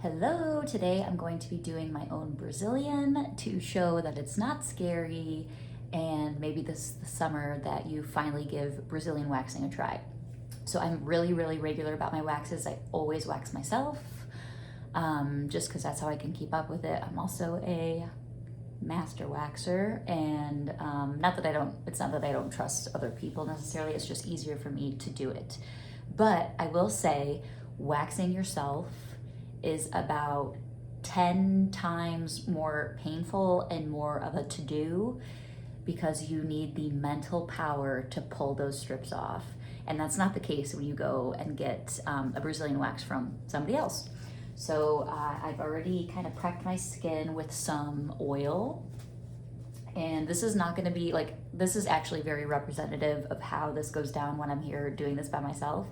Hello, today I'm going to be doing my own Brazilian to show that it's not scary and maybe this is the summer that you finally give Brazilian waxing a try. So I'm really regular about my waxes. I always wax myself just because that's how I can keep up with it. I'm also a master waxer and it's not that I don't trust other people necessarily, it's just easier for me to do it. But I will say waxing yourself is about 10 times more painful and more of a to-do because you need the mental power to pull those strips off. And that's not the case when you go and get a Brazilian wax from somebody else. So I've already kind of prepped my skin with some oil. And this is not gonna be this is actually very representative of how this goes down when I'm here doing this by myself.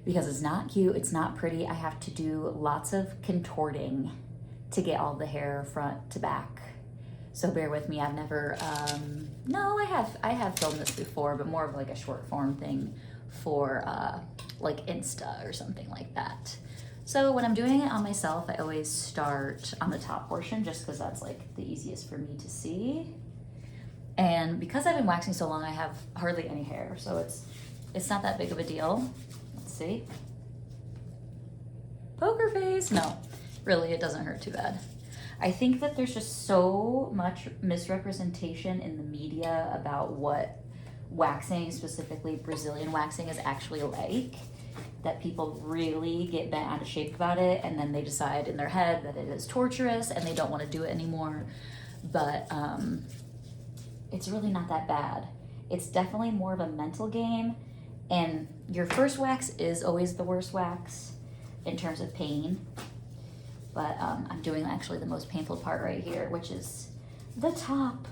Because it's not cute, it's not pretty. I have to do lots of contorting to get all the hair front to back. So bear with me, I've never, no, I have filmed this before, but more of like a short form thing for like Insta or something like that. So when I'm doing it on myself, I always start on the top portion just because that's like the easiest for me to see. And because I've been waxing so long, I have hardly any hair, so it's not that big of a deal. See? Poker face? No, really, it doesn't hurt too bad. I think that there's just so much misrepresentation in the media about what waxing, specifically Brazilian waxing, is actually like, that people really get bent out of shape about it, and then they decide in their head that it is torturous and they don't want to do it anymore. But it's really not that bad. It's definitely more of a mental game. And your first wax is always the worst wax in terms of pain. But I'm doing actually the most painful part right here, which is the top.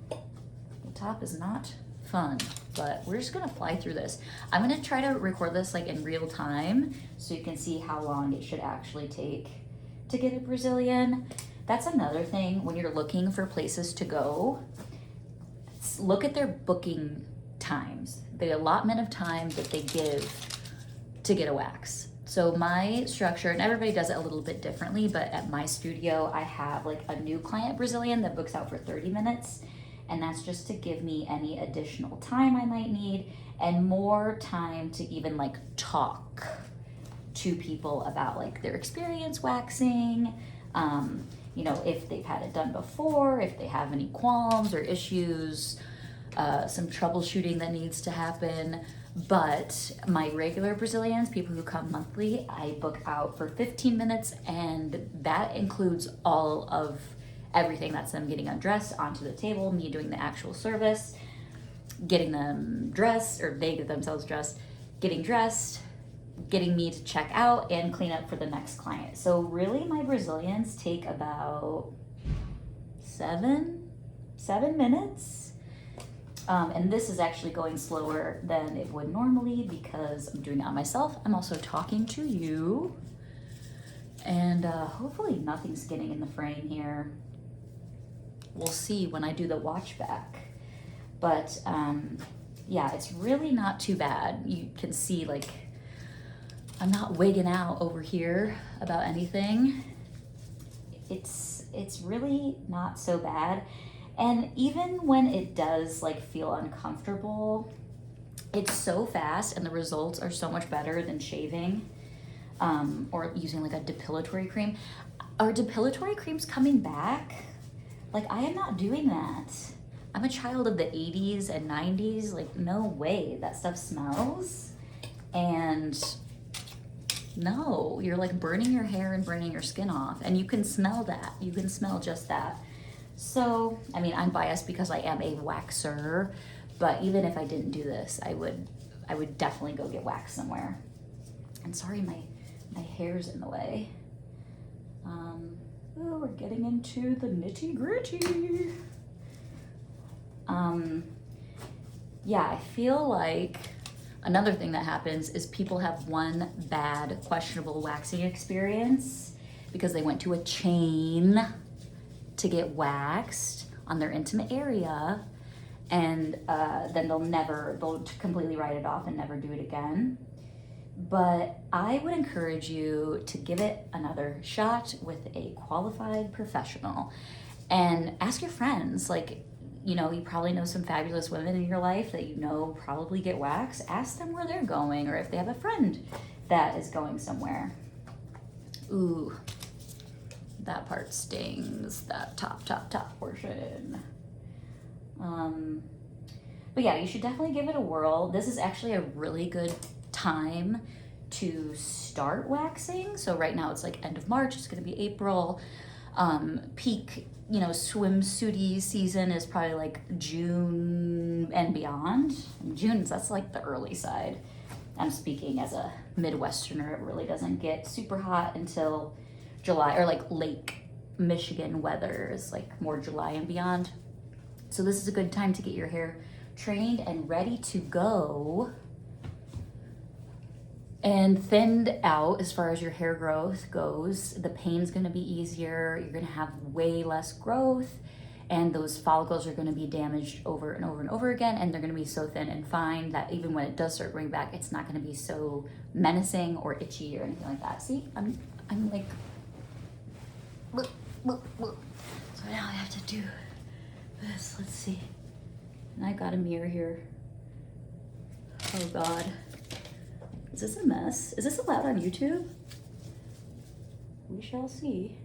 The top is not fun, but we're just gonna fly through this. I'm gonna try to record this like in real time so you can see how long it should actually take to get a Brazilian. That's another thing when you're looking for places to go. Look at their booking times, the allotment of time that they give to get a wax. So my structure, and everybody does it a little bit differently, but at my studio, I have like a new client Brazilian that books out for 30 minutes. And that's just to give me any additional time I might need and more time to even like talk to people about like their experience waxing, you know, if they've had it done before, if they have any qualms or issues, some troubleshooting that needs to happen. But my regular Brazilians, people who come monthly, I book out for 15 minutes, and that includes all of everything. That's them getting undressed onto the table, me doing the actual service, getting them dressed, or they get themselves dressed, getting dressed, getting me to check out and clean up for the next client. So really my Brazilians take about seven minutes. And this is actually going slower than it would normally because I'm doing it on myself. I'm also talking to you. And hopefully nothing's getting in the frame here. We'll see when I do the watch back. But yeah, it's really not too bad. You can see like, I'm not wigging out over here about anything. It's really not so bad. And even when it does like feel uncomfortable, it's so fast and the results are so much better than shaving or using like a depilatory cream. Are depilatory creams coming back? Like, I am not doing that. I'm a child of the 80s and 90s. Like, no way. That stuff smells. And no, you're like burning your hair and burning your skin off. And you can smell that. You can smell just that. So, I mean, I'm biased because I am a waxer, but even if I didn't do this, I would definitely go get waxed somewhere. And sorry, my hair's in the way. Oh, we're getting into the nitty gritty. Yeah, I feel like another thing that happens is people have one bad, questionable waxing experience because they went to a chain to get waxed on their intimate area, and then they'll completely write it off and never do it again. But I would encourage you to give it another shot with a qualified professional and ask your friends. Like, you know, you probably know some fabulous women in your life that you know probably get waxed. Ask them where they're going or if they have a friend that is going somewhere. Ooh, that part stings, that top portion. But yeah, you should definitely give it a whirl. This is actually a really good time to start waxing. So right now it's like end of March, it's gonna be April. Peak, you know, swimsuity season is probably like June and beyond. June, that's like the early side. I'm speaking as a Midwesterner. It really doesn't get super hot until July, or like Lake Michigan weather is like more July and beyond. So this is a good time to get your hair trained and ready to go and thinned out as far as your hair growth goes. The pain's gonna be easier, you're gonna have way less growth, and those follicles are gonna be damaged over and over and over again, and they're gonna be so thin and fine that even when it does start growing back, it's not gonna be so menacing or itchy or anything like that. See, I'm like, look. So now I have to do this, let's see. And I got a mirror here. Oh God. Is this a mess? Is this allowed on YouTube? We shall see.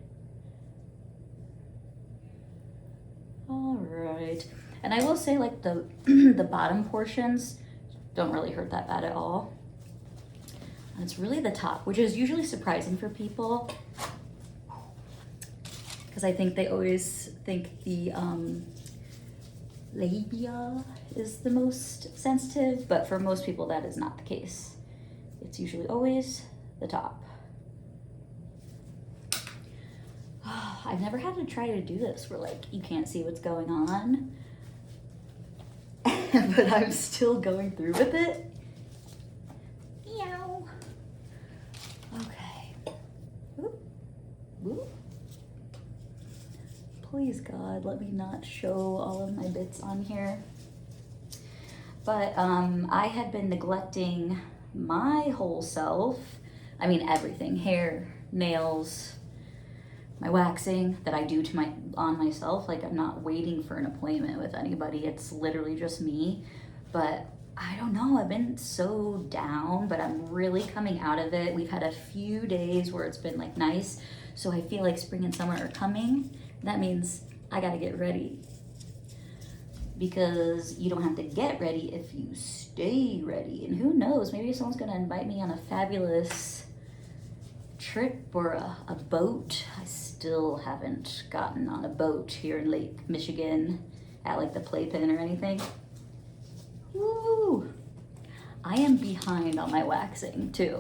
All right. And I will say, like, the the bottom portions don't really hurt that bad at all. And it's really the top, which is usually surprising for people, because I think they always think the labia is the most sensitive, but for most people that is not the case. It's usually always the top. I've never had to try to do this where like you can't see what's going on, but I'm still going through with it. Meow. Okay. Whoop. Whoop. Please God, let me not show all of my bits on here. But I had been neglecting my whole self. I mean everything, hair, nails, my waxing that I do to on myself. Like, I'm not waiting for an appointment with anybody. It's literally just me. But I don't know, I've been so down, but I'm really coming out of it. We've had a few days where it's been like nice. So I feel like spring and summer are coming. That means I gotta get ready. Because you don't have to get ready if you stay ready. And who knows, maybe someone's gonna invite me on a fabulous trip or a boat. I still haven't gotten on a boat here in Lake Michigan at like the Playpen or anything. Woo! I am behind on my waxing too.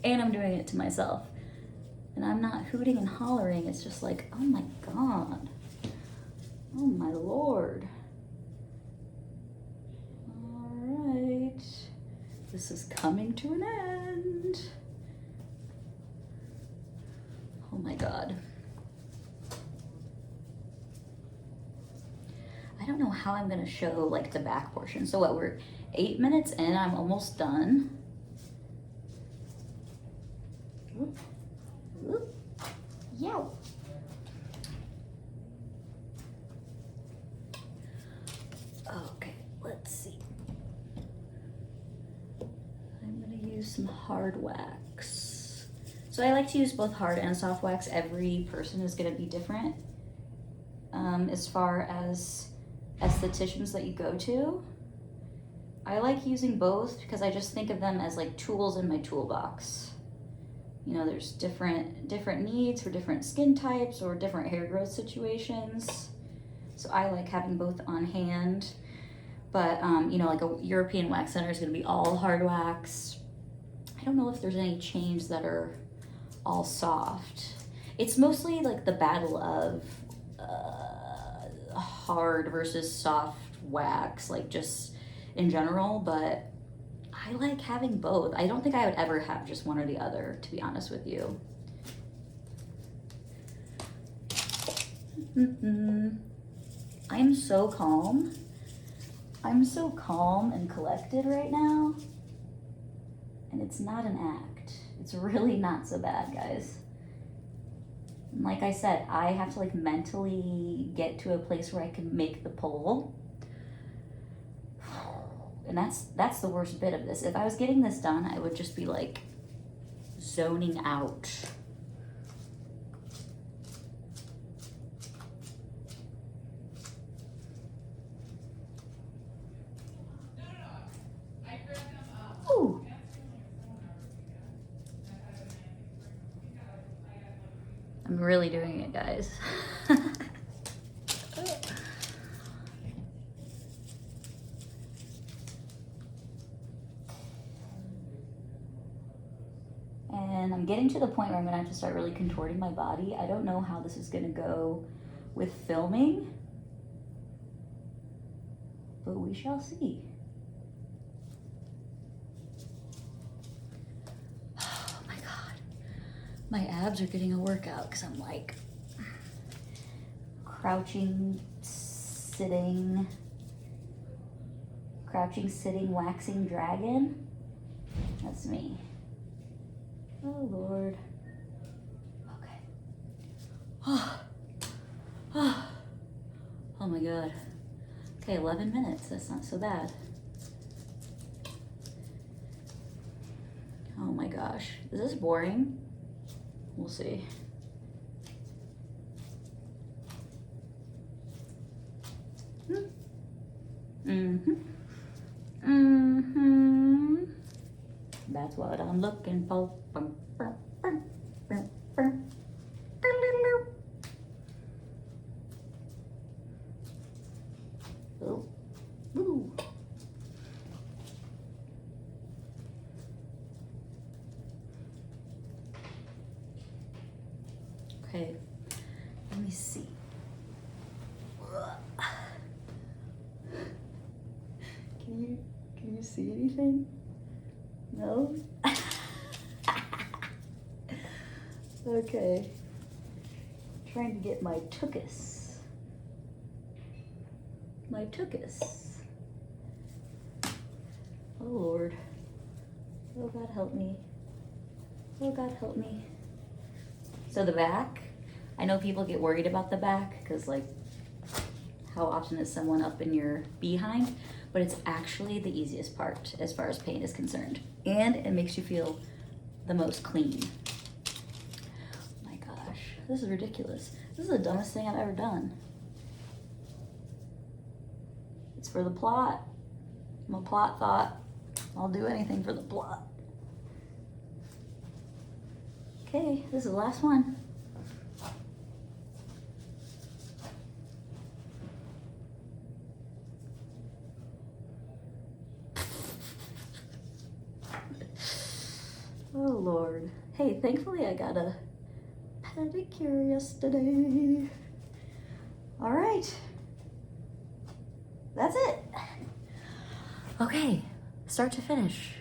And I'm doing it to myself. And I'm not hooting and hollering, it's just like, oh my God. Oh my Lord. Alright. This is coming to an end. Oh my God. I don't know how I'm gonna show like the back portion. So what, we're 8 minutes in, I'm almost done. Whoop. Whoop. Yow. Okay, let's see. I'm gonna use some hard wax. So I like to use both hard and soft wax. Every person is gonna be different as far as estheticians that you go to. I like using both because I just think of them as like tools in my toolbox. You know, there's different needs for different skin types or different hair growth situations. So I like having both on hand. But, you know, like a European Wax Center is going to be all hard wax. I don't know if there's any chains that are all soft. It's mostly like the battle of hard versus soft wax, like just in general, but I like having both. I don't think I would ever have just one or the other, to be honest with you. I am so calm. I'm so calm and collected right now. And it's not an act. It's really not so bad, guys. And like I said, I have to like mentally get to a place where I can make the pull. And that's the worst bit of this. If I was getting this done, I would just be like zoning out. Ooh. I'm really doing it, guys. And I'm getting to the point where I'm gonna have to start really contorting my body. I don't know how this is gonna go with filming, but we shall see. Oh my God. My abs are getting a workout because I'm like crouching, sitting, waxing dragon. That's me. Oh Lord. Okay. Oh my God. Okay, 11 minutes. That's not so bad. Oh my gosh. Is this boring? We'll see. That's what I'm looking for. Oh. Woo. Okay, let me see. Can you see anything? No? Okay. Trying to get my tuchus. My tuchus. Oh Lord. Oh God help me. Oh God help me. So the back, I know people get worried about the back because like how often is someone up in your behind, but it's actually the easiest part as far as pain is concerned. And it makes you feel the most clean. Oh my gosh, this is ridiculous. This is the dumbest thing I've ever done. It's for the plot. I'm a plot thought. I'll do anything for the plot. Okay, this is the last one. Oh Lord. Hey, thankfully I got a pedicure yesterday. All right. That's it. Okay, start to finish.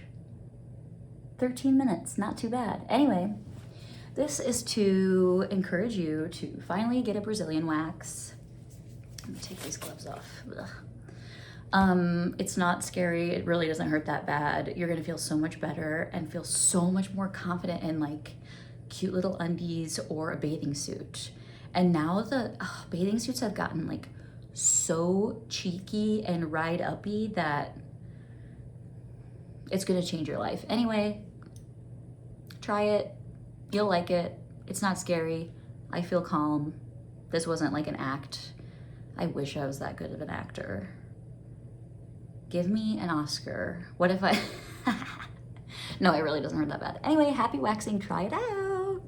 13 minutes, not too bad. Anyway, this is to encourage you to finally get a Brazilian wax. Let me take these gloves off. Ugh. It's not scary. It really doesn't hurt that bad. You're gonna feel so much better and feel so much more confident in like cute little undies or a bathing suit. And now the bathing suits have gotten like so cheeky and ride-uppy that it's gonna change your life. Anyway, try it. You'll like it. It's not scary. I feel calm. This wasn't like an act. I wish I was that good of an actor. Give me an Oscar. What if I... No, it really doesn't hurt that bad. Anyway, happy waxing. Try it out.